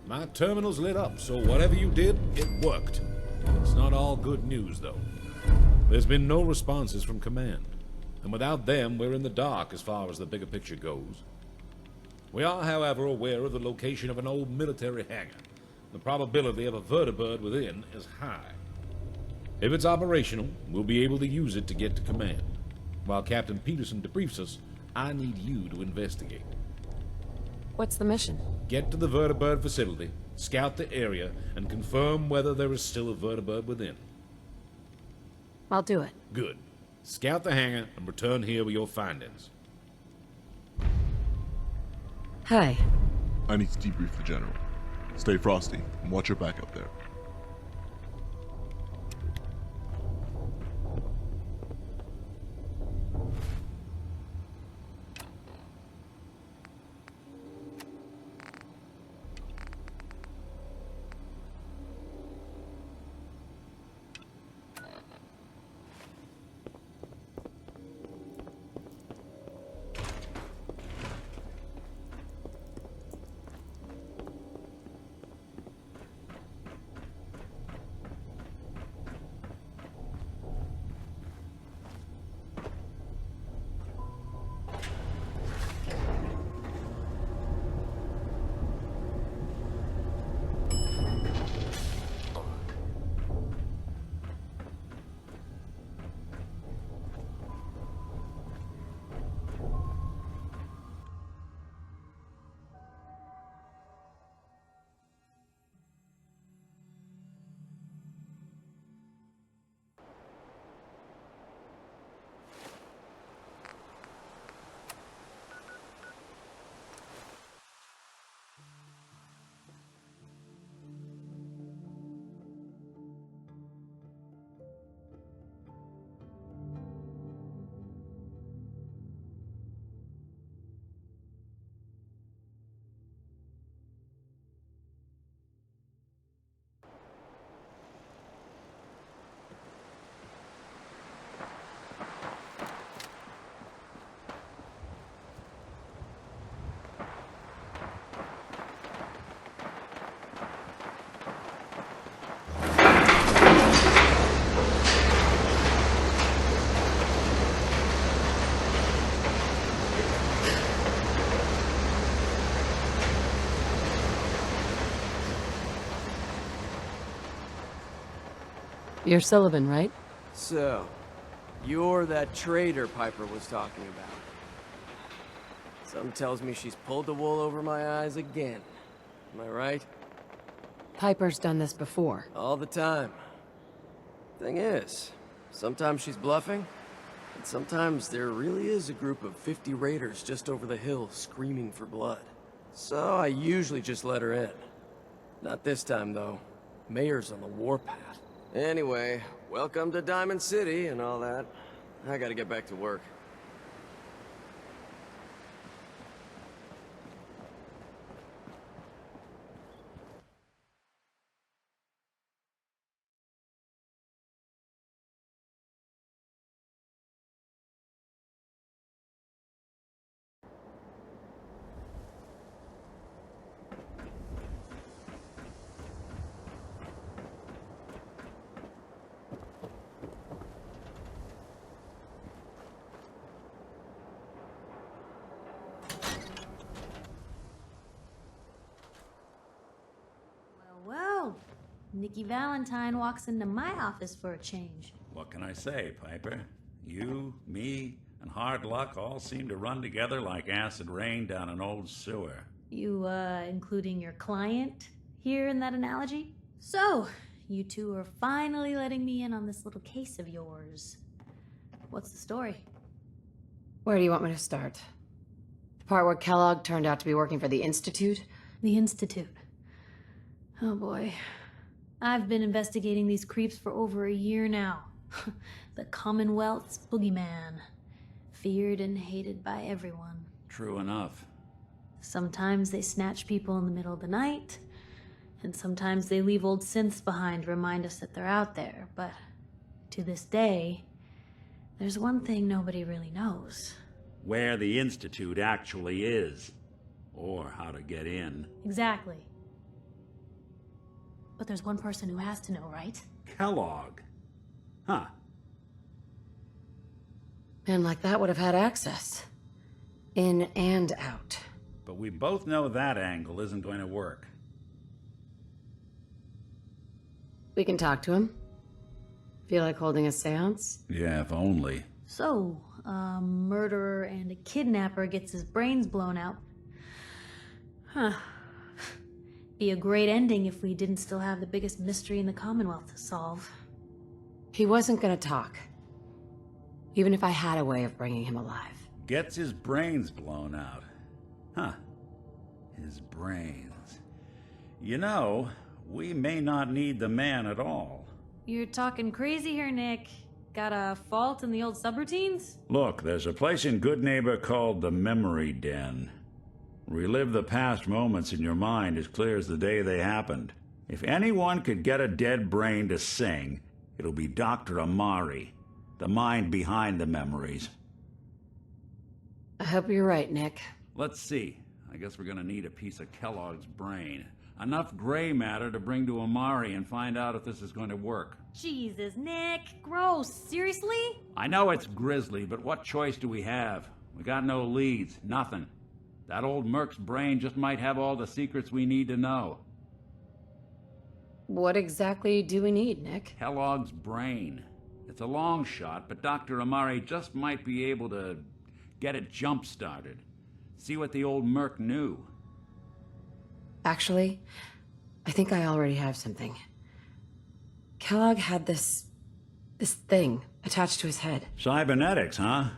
My terminal's lit up, so whatever you did, it worked. It's not all good news, though. There's been no responses from command. And without them, we're in the dark as far as the bigger picture goes. We are, however, aware of the location of an old military hangar. The probability of a vertibird within is high. If it's operational, we'll be able to use it to get to command. While Captain Peterson debriefs us, I need you to investigate. What's the mission? Get to the vertibird facility, scout the area, and confirm whether there is still a vertibird within. I'll do it. Good. Scout the hangar and return here with your findings. Hi. I need to debrief the general. Stay frosty and watch your back up there. You're Sullivan, right? So, you're that traitor Piper was talking about. Something tells me she's pulled the wool over my eyes again. Am I right? Piper's done this before. All the time. Thing is, sometimes she's bluffing, and sometimes there really is a group of 50 raiders just over the hill screaming for blood. So I usually just let her in. Not this time, though. Mayor's on the warpath. Anyway, welcome to Diamond City and all that. I gotta get back to work. Well, Nikki Valentine walks into my office for a change. What can I say, Piper? You, me, and hard luck all seem to run together like acid rain down an old sewer. You, including your client here in that analogy? So, you two are finally letting me in on this little case of yours. What's the story? Where do you want me to start? The part where Kellogg turned out to be working for the Institute? The Institute. Oh boy. I've been investigating these creeps for over a year now. The Commonwealth's boogeyman. Feared and hated by everyone. True enough. Sometimes they snatch people in the middle of the night, and sometimes they leave old synths behind to remind us that they're out there, but to this day, there's one thing nobody really knows. Where the Institute actually is. or how to get in. Exactly. But there's one person who has to know, right? Kellogg. Huh. Man like that would have had access. In and out. But we both know that angle isn't going to work. We can talk to him. Feel like holding a seance? Yeah, if only. So, a murderer and a kidnapper gets his brains blown out. Huh. Be a great ending if we didn't still have the biggest mystery in the Commonwealth to solve. He wasn't gonna talk. Even if I had a way of bringing him alive. Gets his brains blown out. Huh. His brains. You know, we may not need the man at all. You're talking crazy here, Nick. Got a fault in the old subroutines? Look, there's a place in Good Neighbor called the Memory Den. Relive the past moments in your mind as clear as the day they happened. If anyone could get a dead brain to sing, it'll be Dr. Amari, the mind behind the memories. I hope you're right, Nick. Let's see. I guess we're gonna need a piece of Kellogg's brain. Enough gray matter to bring to Amari and find out if this is going to work. Jesus, Nick. Gross. Seriously? I know it's grisly, but what choice do we have? We got no leads, nothing. That old Merc's brain just might have all the secrets we need to know. What exactly do we need, Nick? Kellogg's brain. It's a long shot, but Dr. Amari just might be able to get it jump-started. See what the old Merc knew. Actually, I think I already have something. Kellogg had this thing attached to his head. Cybernetics, huh?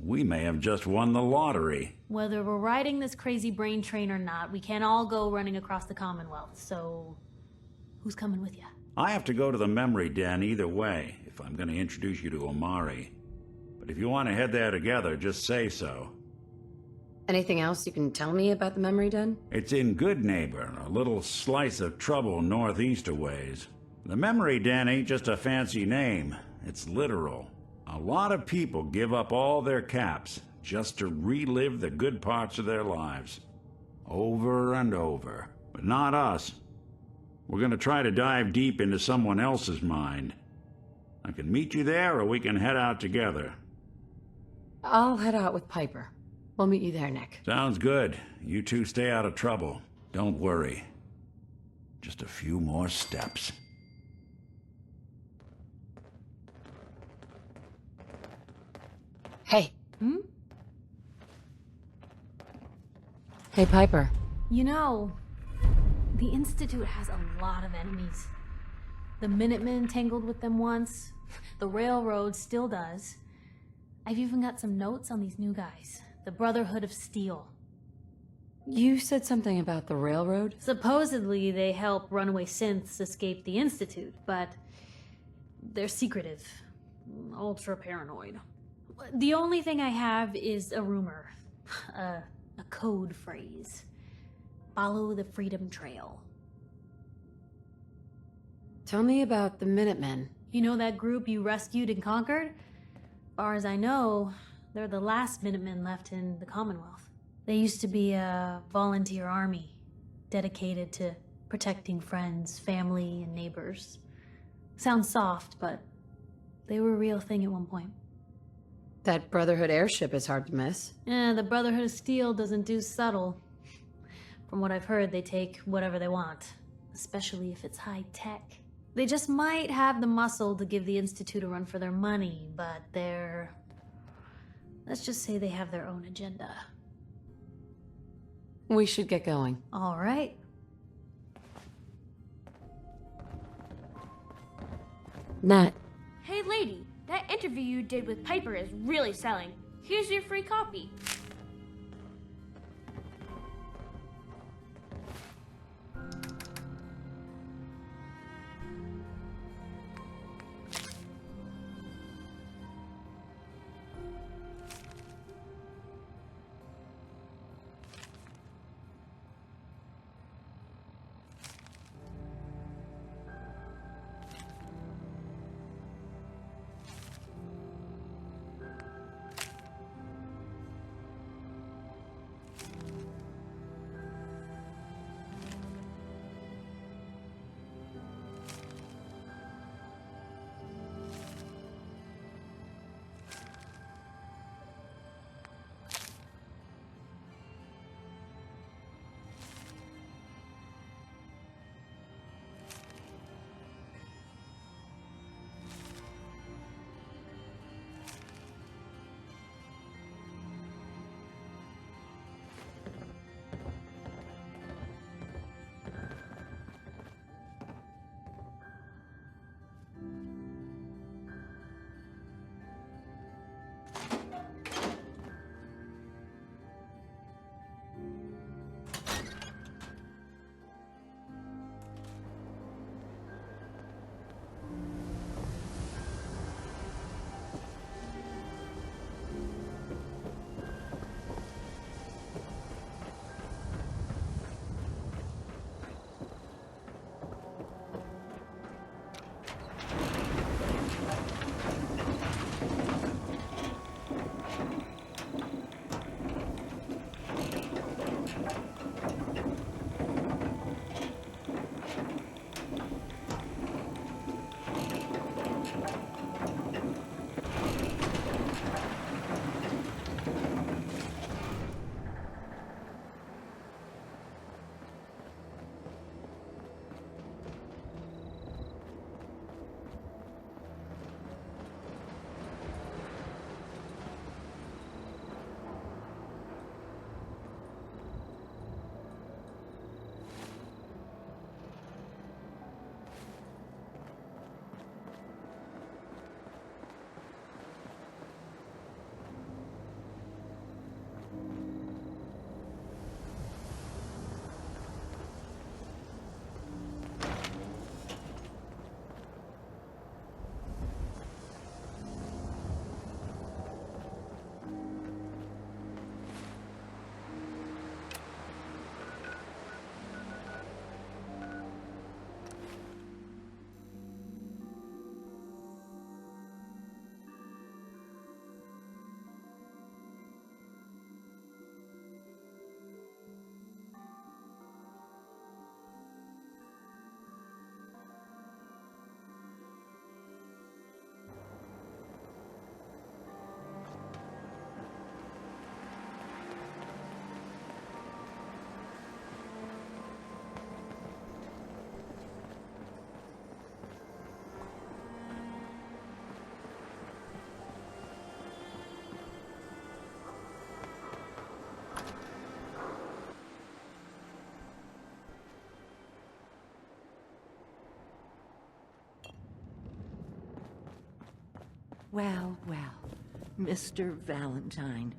We may have just won the lottery. Whether we're riding this crazy brain train or not, we can't all go running across the Commonwealth, so who's coming with you? I have to go to the Memory Den either way, if I'm going to introduce you to Omari. But if you want to head there together, just say so. Anything else you can tell me about the Memory Den? It's in Good Neighbor, a little slice of trouble northeast a ways. The Memory Den ain't just a fancy name, it's literal. A lot of people give up all their caps just to relive the good parts of their lives. Over and over. But not us. We're gonna try to dive deep into someone else's mind. I can meet you there, or we can head out together. I'll head out with Piper. We'll meet you there, Nick. Sounds good. You two stay out of trouble. Don't worry. Just a few more steps. Hey. Hey, Piper. You know, the Institute has a lot of enemies. The Minutemen tangled with them once. The Railroad still does. I've even got some notes on these new guys. The Brotherhood of Steel. You said something about the railroad? Supposedly, they help runaway synths escape the Institute, but they're secretive. Ultra paranoid. The only thing I have is a rumor. A code phrase. Follow the Freedom Trail. Tell me about the Minutemen. You know that group you rescued and conquered? Far as I know, they're the last Minutemen left in the Commonwealth. They used to be a volunteer army, dedicated to protecting friends, family, and neighbors. Sounds soft, but they were a real thing at one point. That Brotherhood airship is hard to miss. The Brotherhood of Steel doesn't do subtle. From what I've heard, they take whatever they want, especially if it's high tech. They just might have the muscle to give the Institute a run for their money, but they're... let's just say they have their own agenda. We should get going. All right. Nat, Hey lady, that interview you did with Piper is really selling. Here's your free copy. Well, well, Mr. Valentine.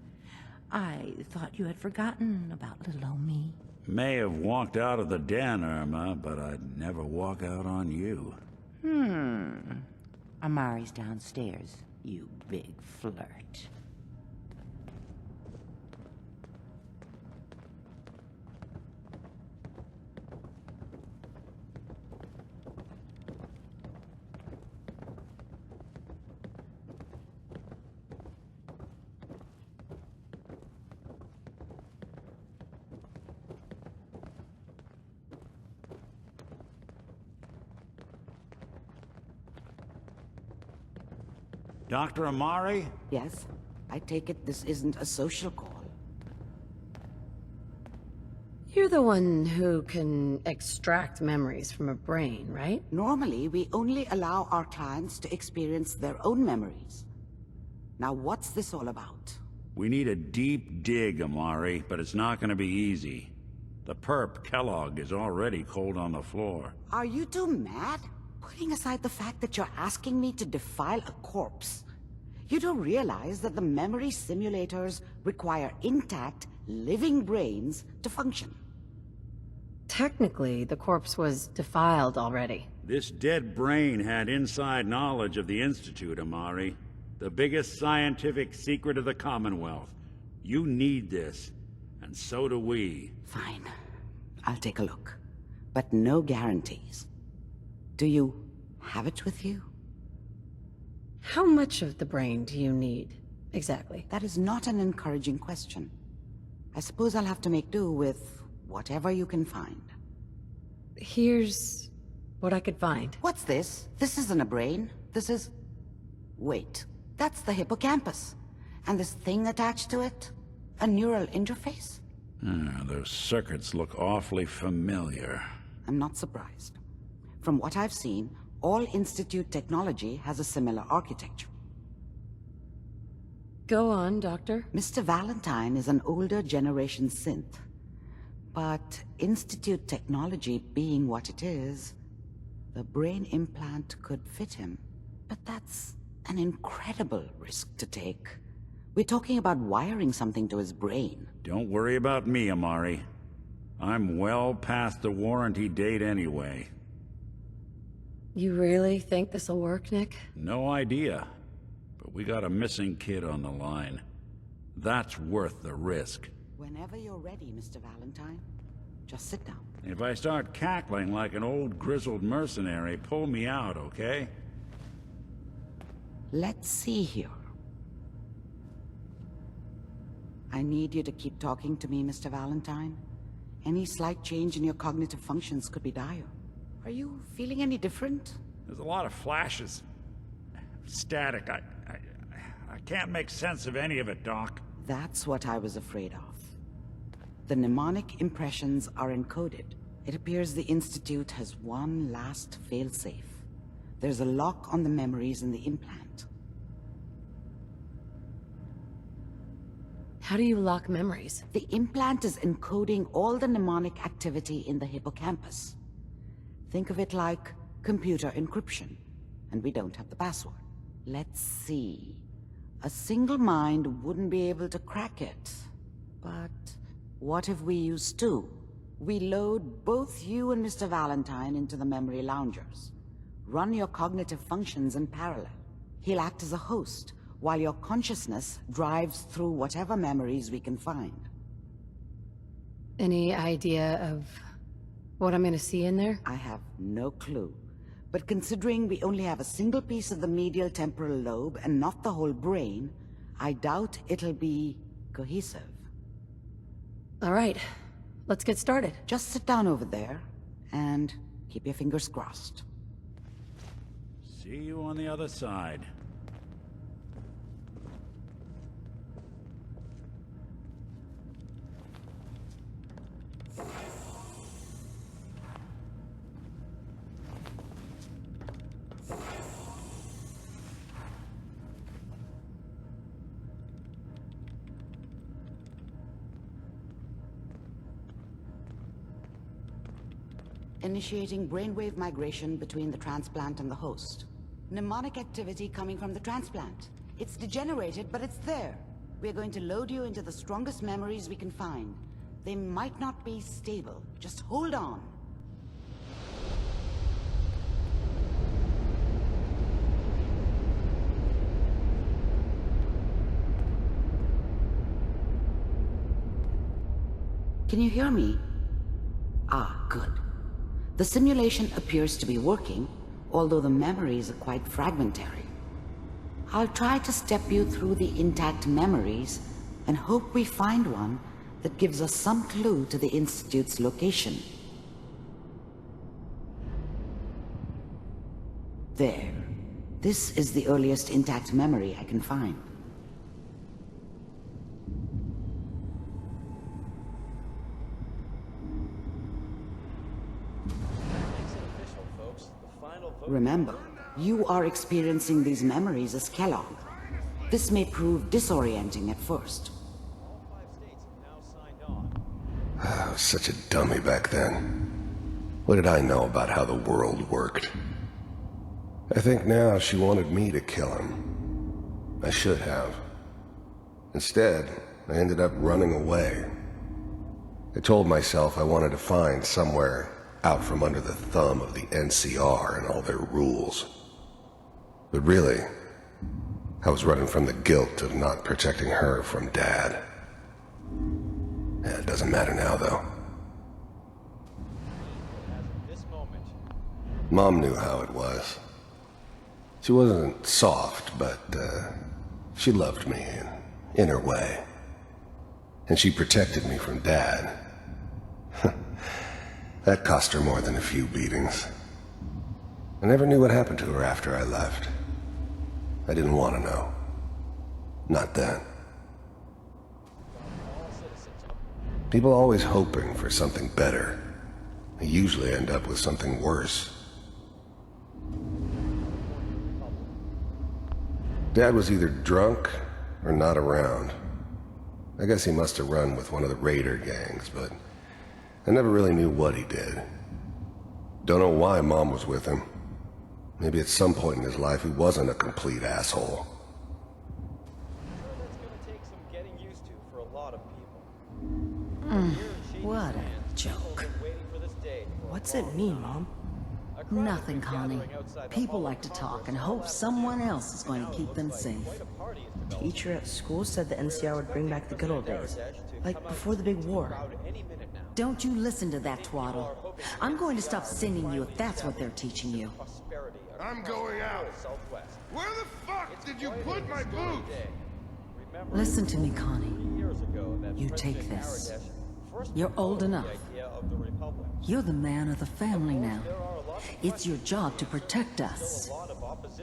I thought you had forgotten about little old me. May have walked out of the den, Irma, but I'd never walk out on you. Amari's downstairs, you big flirt. Dr. Amari? Yes, I take it this isn't a social call. You're the one who can extract memories from a brain, right? Normally, we only allow our clients to experience their own memories. Now, what's this all about? We need a deep dig, Amari, but it's not gonna be easy. The perp, Kellogg, is already cold on the floor. Are you two mad? Putting aside the fact that you're asking me to defile a corpse, you do realize that the memory simulators require intact, living brains to function. Technically, the corpse was defiled already. This dead brain had inside knowledge of the Institute, Amari. The biggest scientific secret of the Commonwealth. You need this, and so do we. Fine. I'll take a look. But no guarantees. Do you have it with you? How much of the brain do you need, exactly? That is not an encouraging question. I suppose I'll have to make do with whatever you can find. Here's what I could find. What's this? This isn't a brain. This is... Wait. That's the hippocampus. And this thing attached to it? A neural interface? Those circuits look awfully familiar. I'm not surprised. From what I've seen, all Institute technology has a similar architecture. Go on, Doctor. Mr. Valentine is an older generation synth. But Institute technology being what it is, the brain implant could fit him. But that's an incredible risk to take. We're talking about wiring something to his brain. Don't worry about me, Amari. I'm well past the warranty date anyway. You really think this'll work, Nick? No idea. But we got a missing kid on the line. That's worth the risk. Whenever you're ready, Mr. Valentine, just sit down. If I start cackling like an old grizzled mercenary, pull me out, okay? Let's see here. I need you to keep talking to me, Mr. Valentine. Any slight change in your cognitive functions could be dire. Are you feeling any different? There's a lot of flashes. Static. I can't make sense of any of it, Doc. That's what I was afraid of. The mnemonic impressions are encoded. It appears the Institute has one last failsafe. There's a lock on the memories in the implant. How do you lock memories? The implant is encoding all the mnemonic activity in the hippocampus. Think of it like computer encryption, and we don't have the password. Let's see. A single mind wouldn't be able to crack it. But what if we use two? We load both you and Mr. Valentine into the memory loungers. Run your cognitive functions in parallel. He'll act as a host, while your consciousness drives through whatever memories we can find. Any idea of what I'm gonna see in there? I have no clue. But considering we only have a single piece of the medial temporal lobe and not the whole brain, I doubt it'll be cohesive. All right, let's get started. Just sit down over there and keep your fingers crossed. See you on the other side. Initiating brainwave migration between the transplant and the host. Mnemonic activity coming from the transplant. It's degenerated, but it's there. We're going to load you into the strongest memories we can find. They might not be stable. Just hold on. Can you hear me? Ah, good. The simulation appears to be working, although the memories are quite fragmentary. I'll try to step you through the intact memories and hope we find one that gives us some clue to the Institute's location. There. This is the earliest intact memory I can find. Remember, you are experiencing these memories as Kellogg. This may prove disorienting at first. I was such a dummy back then. What did I know about how the world worked? I think now she wanted me to kill him. I should have. Instead, I ended up running away. I told myself I wanted to find somewhere out from under the thumb of the NCR and all their rules. But really, I was running from the guilt of not protecting her from Dad. It doesn't matter now, though. Mom knew how it was. She wasn't soft, but she loved me in her way. And she protected me from Dad. That cost her more than a few beatings. I never knew what happened to her after I left. I didn't want to know. Not then. People always hoping for something better. They usually end up with something worse. Dad was either drunk or not around. I guess he must have run with one of the raider gangs, but I never really knew what he did. Don't know why Mom was with him. Maybe at some point in his life he wasn't a complete asshole. What a joke. What's it mean, Mom? Nothing, Connie. People like to talk and hope someone else is going to keep them safe. Teacher at school said the NCR would bring back the good old days, like before the big war. Don't you listen to that twaddle. I'm going to stop singing you if that's what they're teaching you. I'm going out. Where the fuck did you put my boots? Listen to me, Connie. You take this. You're old enough. You're the man of the family now. It's your job to protect us.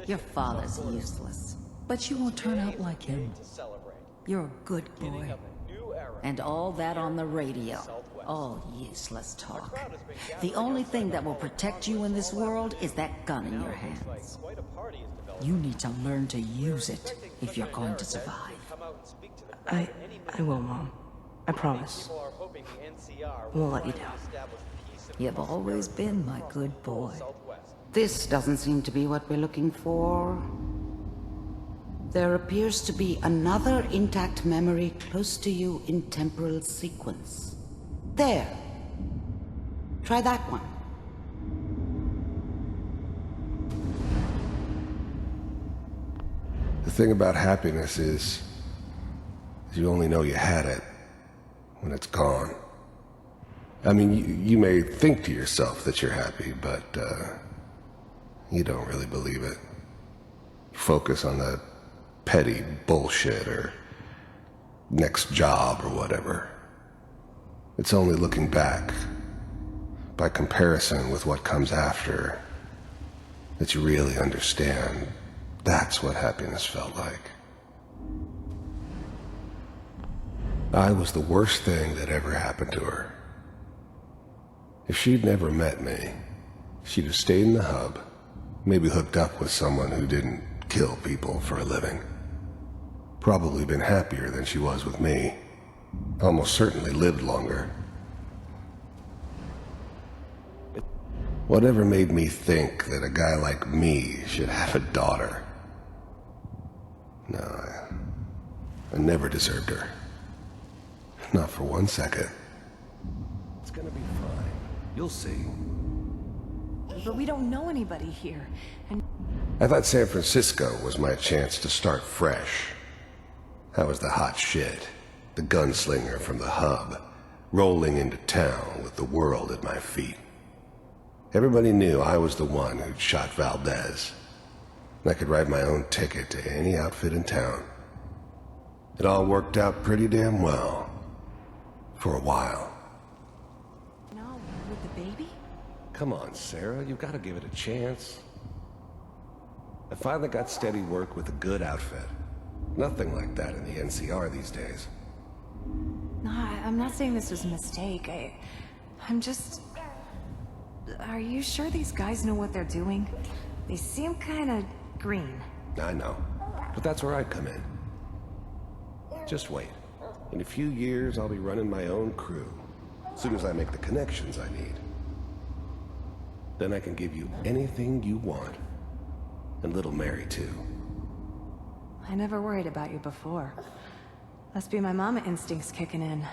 Your father's useless, but you won't turn out like him. You're a good boy. And all that on the radio. All useless talk. The only thing that will protect you in this world is that gun in your hands. You need to learn to use it if you're going to survive. I will, Mom. I promise. I won't let you down. You've always been my good boy. This doesn't seem to be what we're looking for. There appears to be another intact memory close to you in temporal sequence. There. Try that one. The thing about happiness is you only know you had it when it's gone. I mean, you may think to yourself that you're happy, but you don't really believe it. You focus on the petty bullshit or next job or whatever. It's only looking back, by comparison with what comes after, that you really understand that's what happiness felt like. I was the worst thing that ever happened to her. If she'd never met me, she'd have stayed in the hub, maybe hooked up with someone who didn't kill people for a living. Probably been happier than she was with me. Almost certainly lived longer. Whatever made me think that a guy like me should have a daughter? No, I never deserved her. Not for 1 second. It's gonna be fine. You'll see. But we don't know anybody here, and... I thought San Francisco was my chance to start fresh. I was the hot shit, the gunslinger from the hub, rolling into town with the world at my feet. Everybody knew I was the one who'd shot Valdez. I could write my own ticket to any outfit in town. It all worked out pretty damn well. For a while. No, with the baby? Come on, Sarah, you've got to give it a chance. I finally got steady work with a good outfit. Nothing like that in the NCR these days. No, I'm not saying this was a mistake. I'm just... Are you sure these guys know what they're doing? They seem kinda green. I know, but that's where I come in. Just wait. In a few years, I'll be running my own crew. As soon as I make the connections I need. Then I can give you anything you want. And little Mary, too. I never worried about you before. Must be my mama instincts kicking in.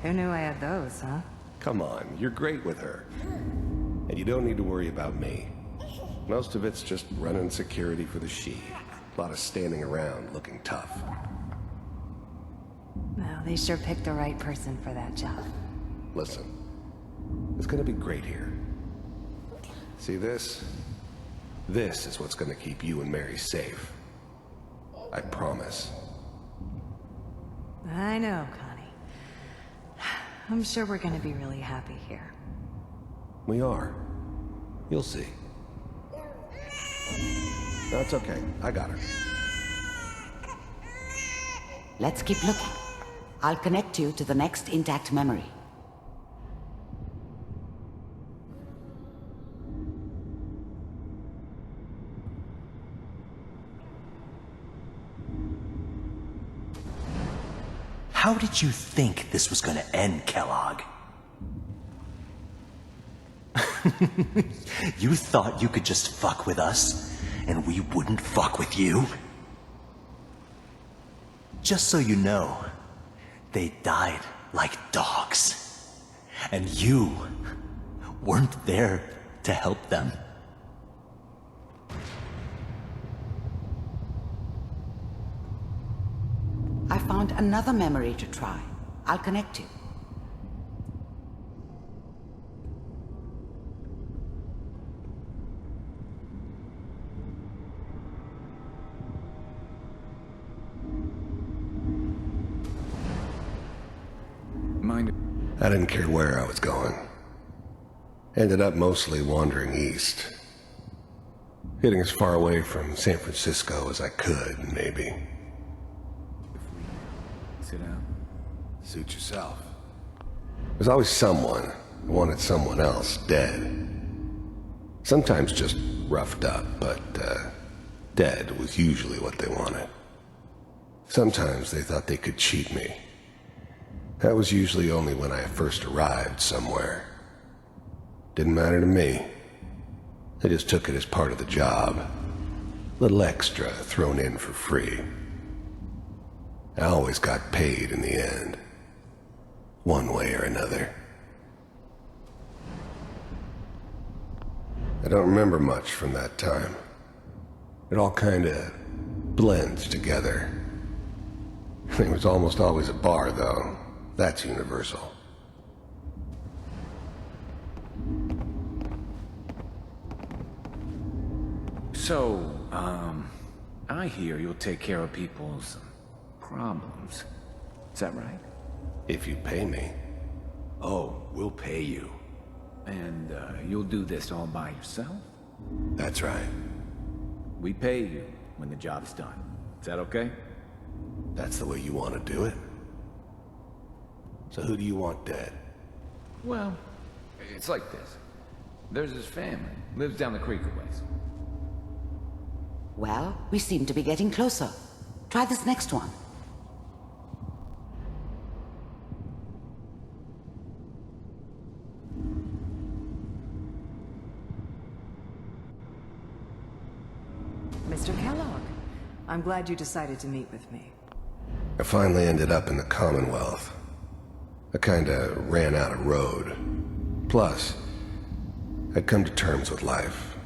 Who knew I had those, huh? Come on, you're great with her. And you don't need to worry about me. Most of it's just running security for the she. A lot of standing around looking tough. Well, they sure picked the right person for that job. Listen, it's gonna be great here. See this? This is what's gonna keep you and Mary safe. I promise. I know, Connie. I'm sure we're gonna be really happy here. We are. You'll see. That's okay. I got her. Let's keep looking. I'll connect you to the next intact memory. How did you think this was gonna end, Kellogg? You thought you could just fuck with us, and we wouldn't fuck with you? Just so you know, they died like dogs. And you weren't there to help them. I found another memory to try. I'll connect you. I didn't care where I was going. Ended up mostly wandering east. Getting as far away from San Francisco as I could, maybe. Sit down. Suit yourself. There's always someone who wanted someone else dead. Sometimes just roughed up, but dead was usually what they wanted. Sometimes they thought they could cheat me. That was usually only when I first arrived somewhere. Didn't matter to me. They just took it as part of the job. Little extra thrown in for free. I always got paid in the end. One way or another. I don't remember much from that time. It all kinda blends together. It was almost always a bar, though. That's universal. So, I hear you'll take care of people's problems. Is that right? If you pay me. Oh, we'll pay you. And, you'll do this all by yourself? That's right. We pay you when the job's done. Is that okay? That's the way you want to do it? So who do you want dead? Well, it's like this. There's his family. Lives down the creek a ways. Well, we seem to be getting closer. Try this next one. Mr. Kellogg, I'm glad you decided to meet with me. I finally ended up in the Commonwealth. I kinda ran out of road. Plus, I'd come to terms with life.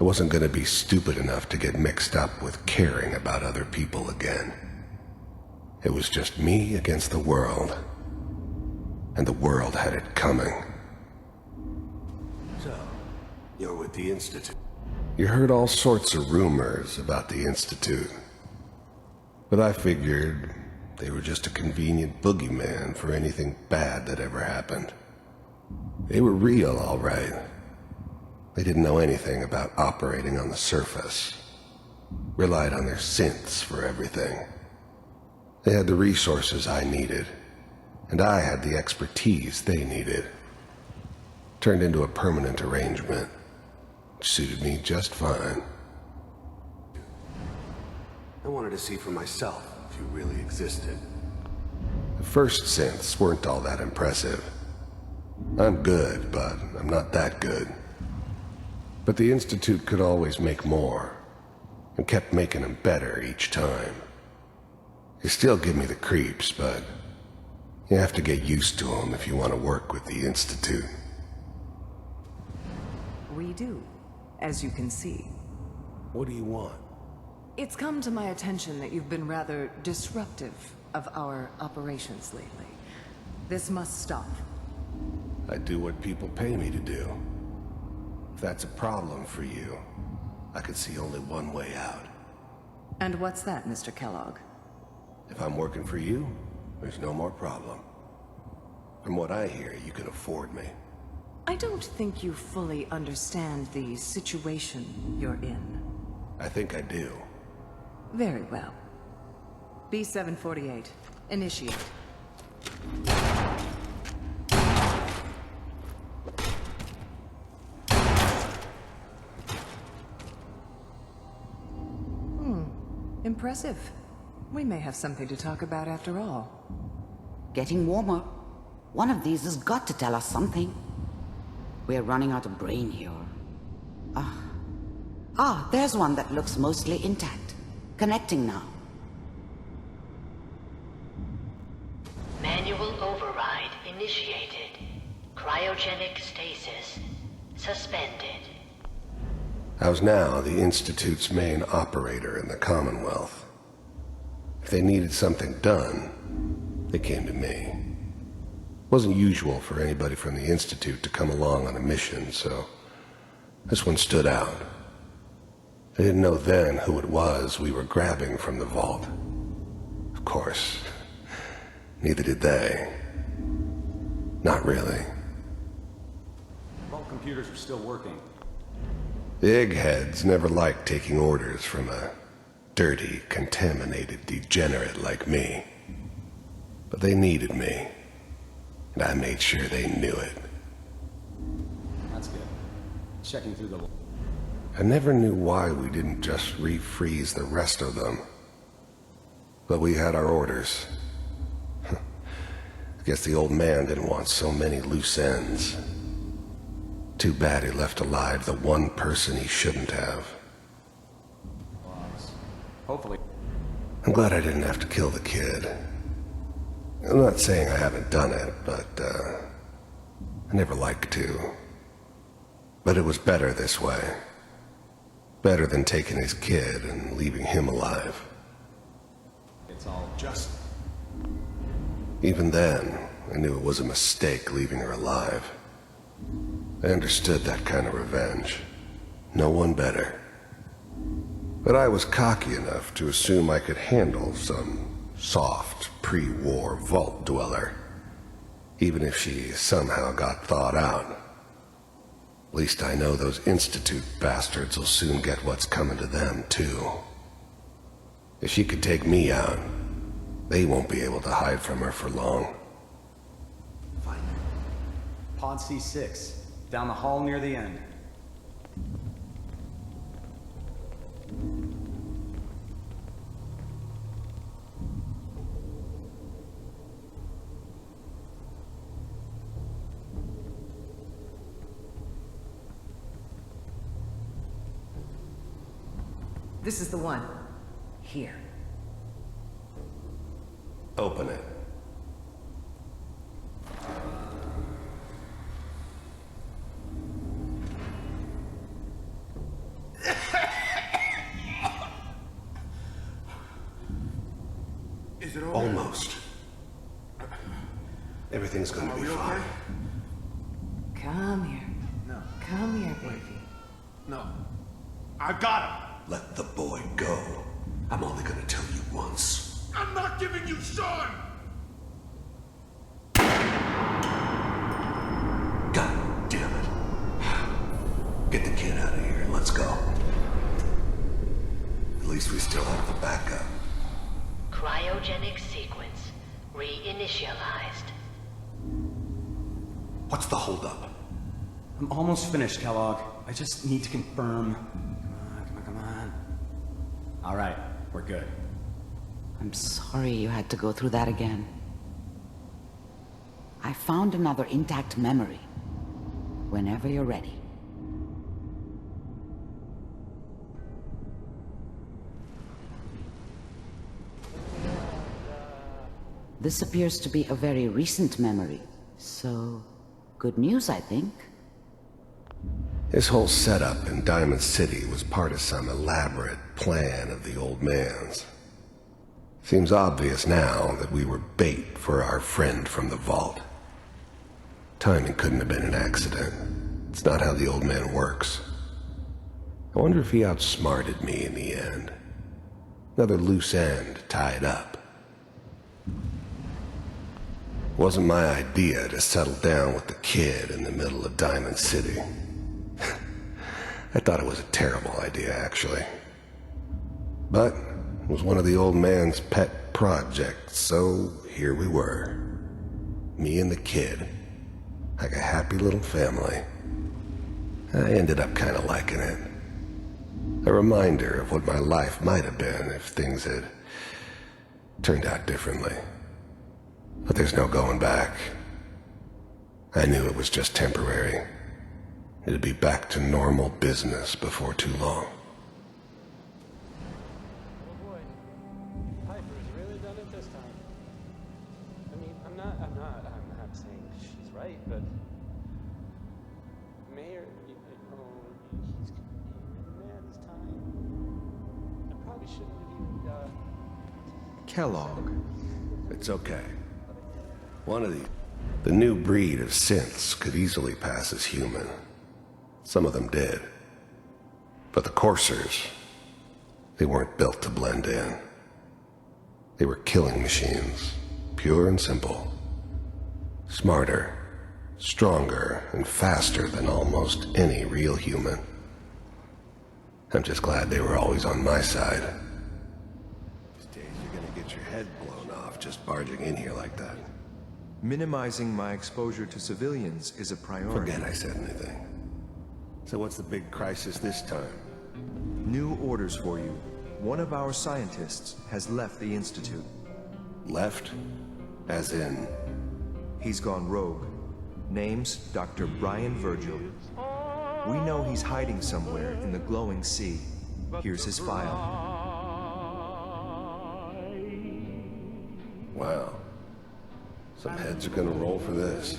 I wasn't gonna be stupid enough to get mixed up with caring about other people again. It was just me against the world. And the world had it coming. So, you're with the Institute? You heard all sorts of rumors about the Institute. But I figured they were just a convenient boogeyman for anything bad that ever happened. They were real, all right. They didn't know anything about operating on the surface. Relied on their synths for everything. They had the resources I needed, and I had the expertise they needed. Turned into a permanent arrangement, which suited me just fine. I wanted to see for myself if you really existed. The first synths weren't all that impressive. I'm good, but I'm not that good. But the Institute could always make more, and kept making them better each time. They still give me the creeps, but you have to get used to them if you want to work with the Institute. We do, as you can see. What do you want? It's come to my attention that you've been rather disruptive of our operations lately. This must stop. I do what people pay me to do. If that's a problem for you, I could see only one way out. And what's that, Mr. Kellogg? If I'm working for you, there's no more problem. From what I hear, you can afford me. I don't think you fully understand the situation you're in. I think I do. Very well. B-748, initiate. Impressive. We may have something to talk about after all. Getting warmer. One of these has got to tell us something. We're running out of brain here. There's one that looks mostly intact. Connecting now. Manual override initiated. Cryogenic stasis suspended. I was now the Institute's main operator in the Commonwealth. If they needed something done, they came to me. It wasn't usual for anybody from the Institute to come along on a mission, so this one stood out. I didn't know then who it was we were grabbing from the vault. Of course, neither did they. Not really. Vault computers are still working. The eggheads never liked taking orders from a dirty, contaminated degenerate like me. But they needed me, and I made sure they knew it. That's good. Checking through the... I never knew why we didn't just refreeze the rest of them. But we had our orders. I guess the old man didn't want so many loose ends. Too bad he left alive the one person he shouldn't have. Hopefully. I'm glad I didn't have to kill the kid. I'm not saying I haven't done it, but, I never liked to. But it was better this way. Better than taking his kid and leaving him alive. It's all just... Even then, I knew it was a mistake leaving her alive. I understood that kind of revenge. No one better. But I was cocky enough to assume I could handle some soft, pre-war vault dweller, even if she somehow got thawed out. At least I know those Institute bastards will soon get what's coming to them, too. If she could take me out, they won't be able to hide from her for long. Fine. Pod C6, down the hall near the end. This is the one. Here. Open it. Is it over? Almost. Everything's gonna be fine. Come here. No. Come here, baby. No. I got him! Let the boy go. I'm only gonna tell you once. I'm not giving you Sean! God damn it. Get the kid out of here and let's go. At least we still have the backup. Cryogenic sequence reinitialized. What's the holdup? I'm almost finished, Kellogg. I just need to confirm. Come on. All right, we're good. I'm sorry you had to go through that again. I found another intact memory. Whenever you're ready. This appears to be a very recent memory, so good news, I think. This whole setup in Diamond City was part of some elaborate plan of the old man's. Seems obvious now that we were bait for our friend from the vault. Timing couldn't have been an accident. It's not how the old man works. I wonder if he outsmarted me in the end. Another loose end tied up. It wasn't my idea to settle down with the kid in the middle of Diamond City. I thought it was a terrible idea, actually. But it was one of the old man's pet projects, so here we were. Me and the kid. Like a happy little family. I ended up kind of liking it. A reminder of what my life might have been if things had turned out differently. But there's no going back. I knew it was just temporary. It'd be back to normal business before too long. Oh boy. Piper's really done it this time. I mean, I'm not saying she's right, but Mayor, he's mad this time. I probably shouldn't have even, Kellogg. It's okay. One of the new breed of synths could easily pass as human. Some of them did. But the coursers, they weren't built to blend in. They were killing machines, pure and simple. Smarter, stronger, and faster than almost any real human. I'm just glad they were always on my side. These days you're gonna get your head blown off just barging in here like that. Minimizing my exposure to civilians is a priority. Forget I said anything. So what's the big crisis this time? New orders for you. One of our scientists has left the Institute. Left? As in? He's gone rogue. Name's Dr. Brian Virgil. We know he's hiding somewhere in the glowing sea. Here's his file. Wow. Some heads are gonna roll for this.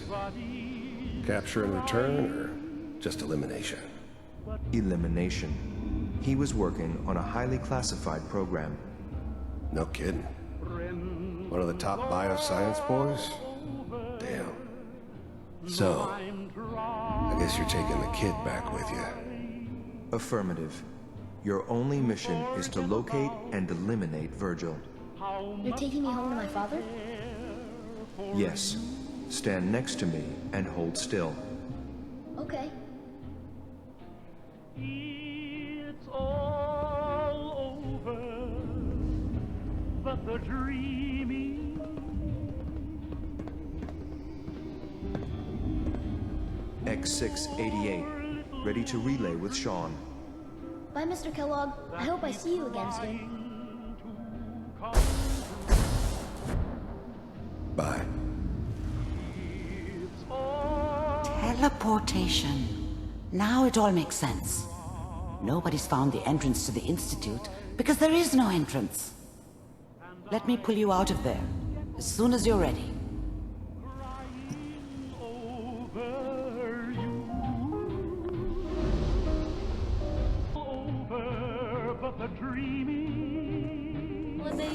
Capture and return, or just elimination? Elimination. He was working on a highly classified program. No kidding. One of the top bioscience boys? Damn. So, I guess you're taking the kid back with you. Affirmative. Your only mission is to locate and eliminate Virgil. You're taking me home to my father? Yes. Stand next to me and hold still. Okay. It's all over, but the dreaming. X688, ready to relay with Sean. Bye, Mr. Kellogg. I hope I see you again soon. Bye. Teleportation. Now it all makes sense. Nobody's found the entrance to the Institute because there is no entrance. Let me pull you out of there as soon as you're ready.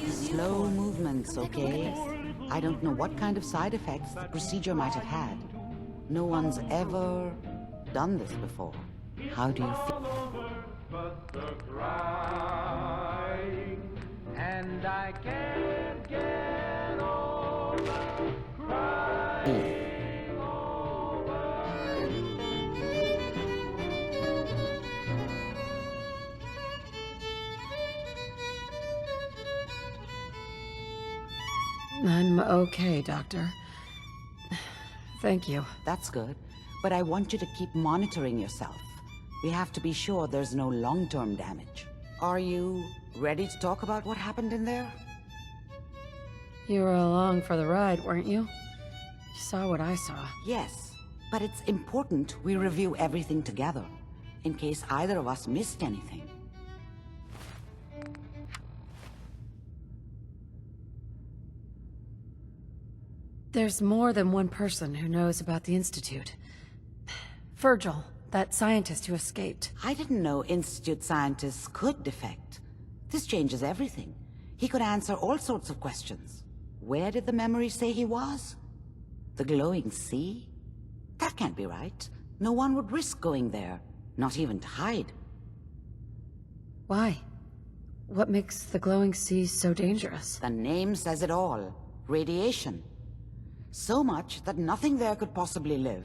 Slow movements, okay? I don't know what kind of side effects the procedure might have had. No one's ever done this before. How do you feel? And I can't get over crying. I'm okay, Doctor. Thank you. That's good, but I want you to keep monitoring yourself. We have to be sure there's no long-term damage. Are you ready to talk about what happened in there? You were along for the ride, weren't you? You saw what I saw. Yes, but it's important we review everything together, in case either of us missed anything. There's more than one person who knows about the Institute. Virgil, that scientist who escaped. I didn't know Institute scientists could defect. This changes everything. He could answer all sorts of questions. Where did the memory say he was? The glowing sea? That can't be right. No one would risk going there, not even to hide. Why? What makes the glowing sea so dangerous? The name says it all. Radiation. So much that nothing there could possibly live.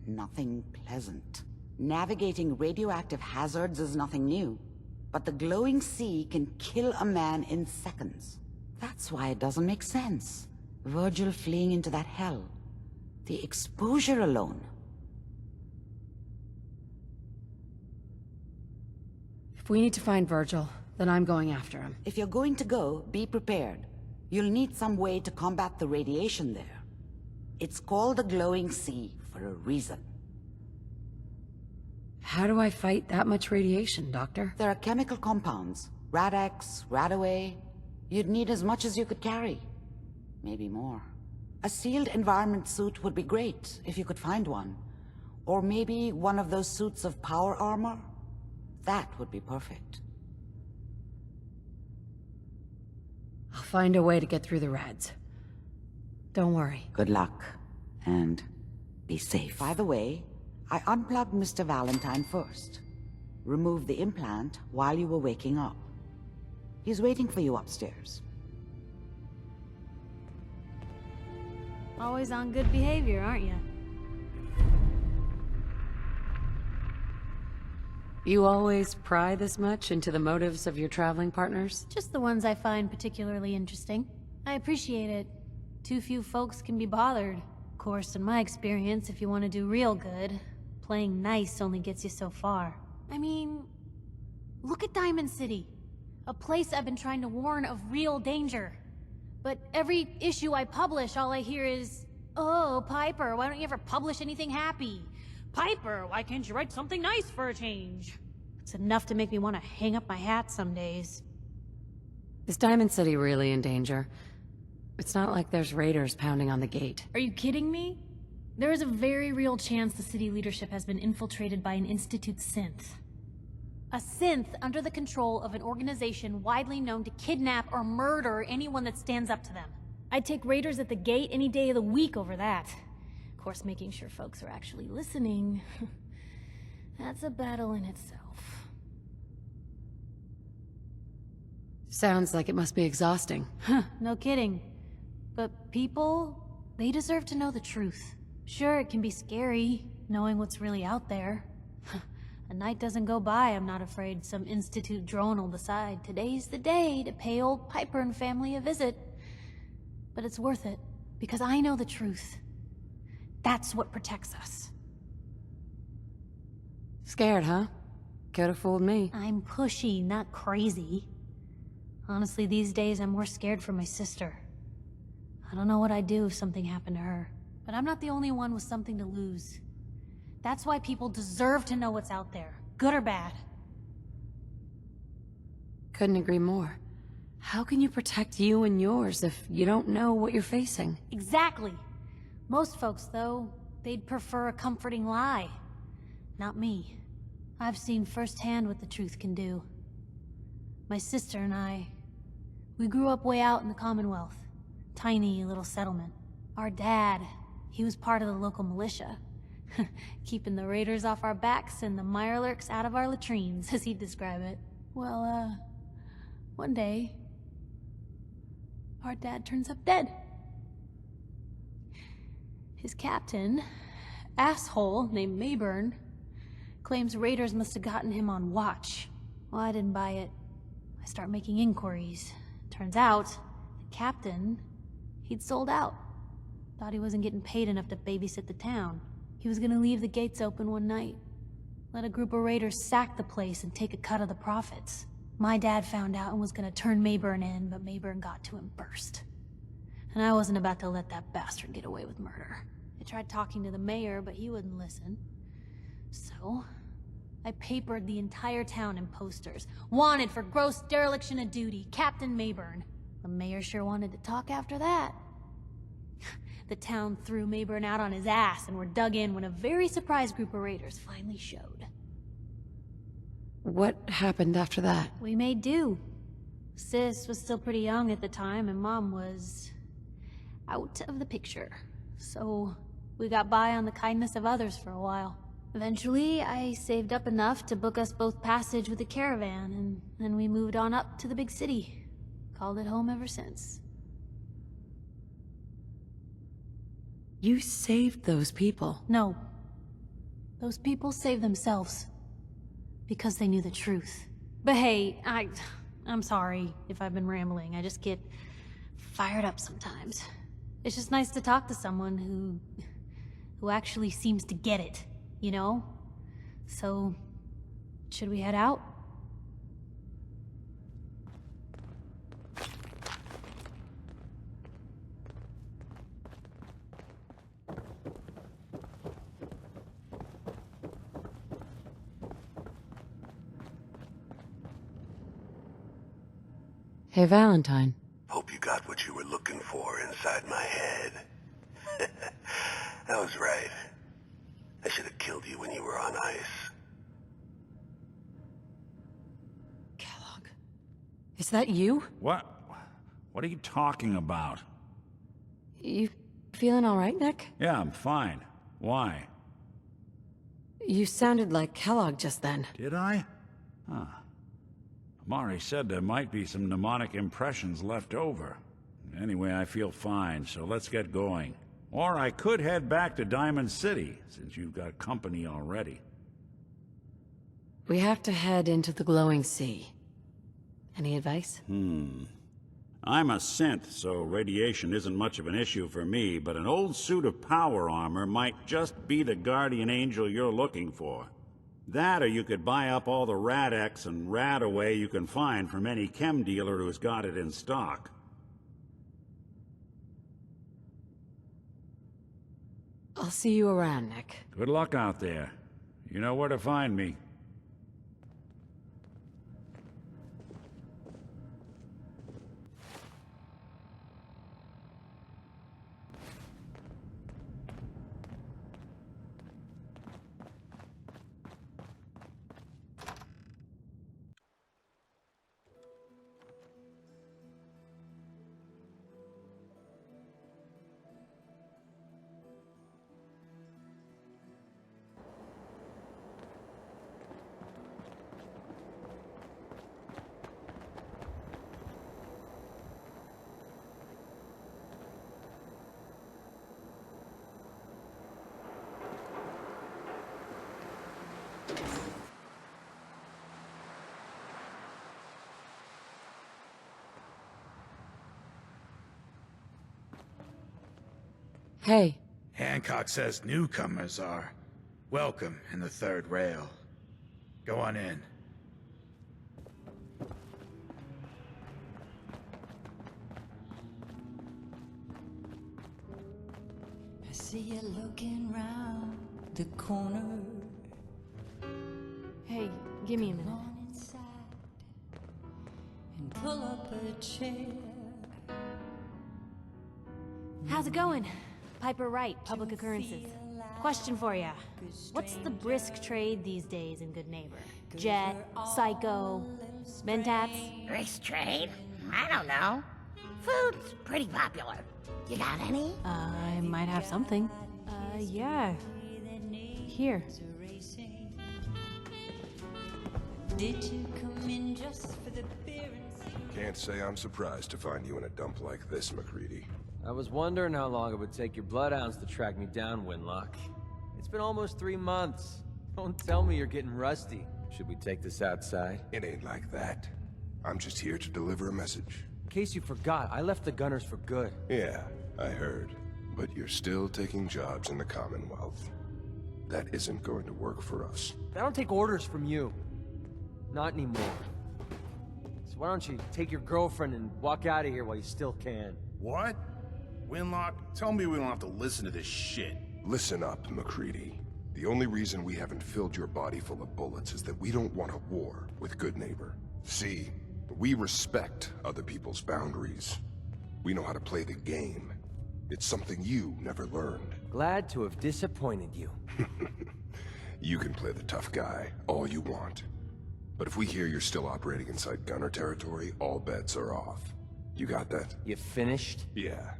Nothing pleasant. Navigating radioactive hazards is nothing new. But the glowing sea can kill a man in seconds. That's why it doesn't make sense. Virgil fleeing into that hell. The exposure alone. If we need to find Virgil, then I'm going after him. If you're going to go, be prepared. You'll need some way to combat the radiation there. It's called the glowing sea for a reason. How do I fight that much radiation, Doctor? There are chemical compounds. Rad-X, Radaway. You'd need as much as you could carry. Maybe more. A sealed environment suit would be great, if you could find one. Or maybe one of those suits of power armor? That would be perfect. I'll find a way to get through the rads. Don't worry. Good luck. And be safe. By the way, I unplugged Mr. Valentine first. Removed the implant while you were waking up. He's waiting for you upstairs. Always on good behavior, aren't you? You always pry this much into the motives of your traveling partners? Just the ones I find particularly interesting. I appreciate it. Too few folks can be bothered. Of course, in my experience, if you want to do real good, playing nice only gets you so far. I mean, look at Diamond City. A place I've been trying to warn of real danger. But every issue I publish, all I hear is, "Oh, Piper, why don't you ever publish anything happy? Piper, why can't you write something nice for a change?" It's enough to make me want to hang up my hat some days. Is Diamond City really in danger? It's not like there's raiders pounding on the gate. Are you kidding me? There is a very real chance the city leadership has been infiltrated by an Institute synth. A synth under the control of an organization widely known to kidnap or murder anyone that stands up to them. I'd take raiders at the gate any day of the week over that. Of course, making sure folks are actually listening. That's a battle in itself. Sounds like it must be exhausting. Huh, no kidding. But people, they deserve to know the truth. Sure, it can be scary, knowing what's really out there. A night doesn't go by, I'm not afraid some Institute drone will decide today's the day to pay old Piper and family a visit. But it's worth it, because I know the truth. That's what protects us. Scared, huh? Could've fooled me. I'm pushy, not crazy. Honestly, these days I'm more scared for my sister. I don't know what I'd do if something happened to her. But I'm not the only one with something to lose. That's why people deserve to know what's out there, good or bad. couldn't agree more. How can you protect you and yours if you don't know what you're facing? Exactly. Most folks, though, they'd prefer a comforting lie. Not me. I've seen firsthand what the truth can do. My sister and I, we grew up way out in the Commonwealth. Tiny little settlement. Our dad, he was part of the local militia. Keeping the raiders off our backs and the mirelurks out of our latrines, as he'd describe it. Well, one day, our dad turns up dead. His captain, asshole named Mayburn, claims raiders must have gotten him on watch. Well, I didn't buy it. I start making inquiries. Turns out, the captain, he'd sold out. Thought he wasn't getting paid enough to babysit the town. He was gonna leave the gates open one night. Let a group of raiders sack the place and take a cut of the profits. My dad found out and was gonna turn Mayburn in, but Mayburn got to him first. And I wasn't about to let that bastard get away with murder. I tried talking to the mayor, but he wouldn't listen. So, I papered the entire town in posters. Wanted for gross dereliction of duty, Captain Mayburn. The mayor sure wanted to talk after that. The town threw Mayburn out on his ass and were dug in when a very surprised group of raiders finally showed. What happened after that? We made do. Sis was still pretty young at the time, and Mom was out of the picture. So we got by on the kindness of others for a while. Eventually, I saved up enough to book us both passage with a caravan, and then we moved on up to the big city. Called it home ever since. You saved those people. No. Those people saved themselves. Because they knew the truth. But hey, I'm sorry if I've been rambling. I just get fired up sometimes. It's just nice to talk to someone who actually seems to get it, you know? So, should we head out? Hey, Valentine. Hope you got what you were looking for inside my head. I was right. I should have killed you when you were on ice. Kellogg. Is that you? What? What are you talking about? You feeling all right, Nick? Yeah, I'm fine. Why? You sounded like Kellogg just then. Did I? Huh. Mari said there might be some mnemonic impressions left over. Anyway, I feel fine, so let's get going. Or I could head back to Diamond City, since you've got company already. We have to head into the glowing sea. Any advice? I'm a synth, so radiation isn't much of an issue for me, but an old suit of power armor might just be the guardian angel you're looking for. That, or you could buy up all the Rad-X and Rad-Away you can find from any chem dealer who's got it in stock. I'll see you around, Nick. Good luck out there. You know where to find me. Hey. Hancock says newcomers are welcome in the third rail. Go on in. I see you looking round the corner. Hey, give me a minute. pull up a chair. How's it going? Piper Wright, Public Occurrences. Question for ya. What's the brisk trade these days in Good Neighbor? Jet, Psycho, Mentats? Brisk trade? I don't know. Food's pretty popular. You got any? I might have something. Yeah. Here. Did you come in just for the beer and Can't say I'm surprised to find you in a dump like this, McCready. I was wondering how long it would take your bloodhounds to track me down, Winlock. It's been almost 3 months. Don't tell me you're getting rusty. Should we take this outside? It ain't like that. I'm just here to deliver a message. In case you forgot, I left the Gunners for good. Yeah, I heard. But you're still taking jobs in the Commonwealth. That isn't going to work for us. I don't take orders from you. Not anymore. So why don't you take your girlfriend and walk out of here while you still can? What? Winlock, tell me we don't have to listen to this shit. Listen up, McCready. The only reason we haven't filled your body full of bullets is that we don't want a war with Good Neighbor. See, we respect other people's boundaries. We know how to play the game. It's something you never learned. Glad to have disappointed you. You can play the tough guy all you want. But if we hear you're still operating inside Gunner territory, all bets are off. You got that? You finished? Yeah.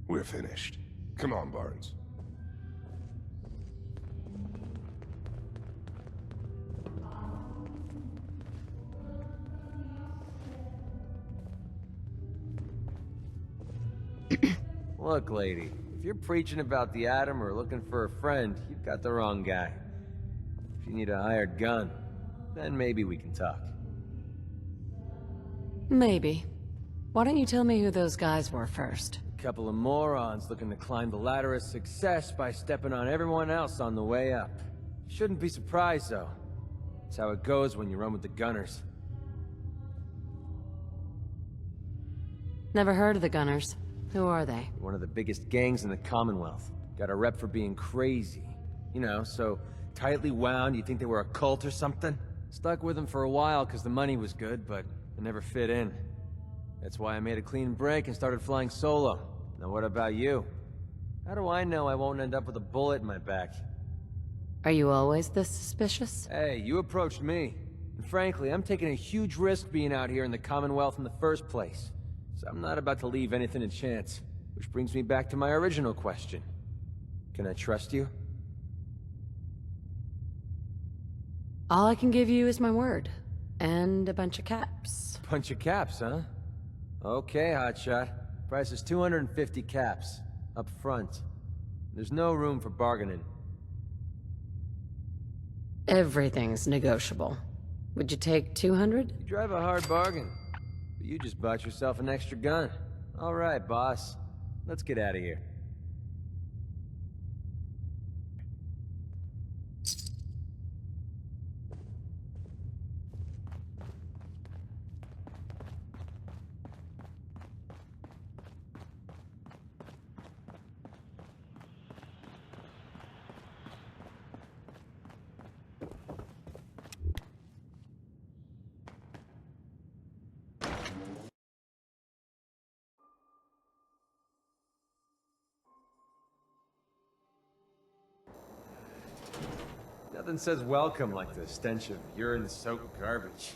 We're finished. Come on, Barnes. Look, lady, if you're preaching about the atom or looking for a friend, you've got the wrong guy. If you need a hired gun, then maybe we can talk. Maybe. Why don't you tell me who those guys were first? A couple of morons looking to climb the ladder of success by stepping on everyone else on the way up. Shouldn't be surprised, though. That's how it goes when you run with the Gunners. Never heard of the Gunners. Who are they? One of the biggest gangs in the Commonwealth. Got a rep for being crazy. You know, so tightly wound you'd think they were a cult or something. Stuck with them for a while because the money was good, but it never fit in. That's why I made a clean break and started flying solo. Now what about you? How do I know I won't end up with a bullet in my back? Are you always this suspicious? Hey, you approached me. And frankly, I'm taking a huge risk being out here in the Commonwealth in the first place. So I'm not about to leave anything to chance. Which brings me back to my original question. Can I trust you? All I can give you is my word. And a bunch of caps. Bunch of caps, huh? Okay, hotshot. Price is 250 caps. Up front. There's no room for bargaining. Everything's negotiable. Would you take 200? You drive a hard bargain. But you just bought yourself an extra gun. All right, boss. Let's get out of here. Nothing says welcome like the stench of urine-soaked garbage.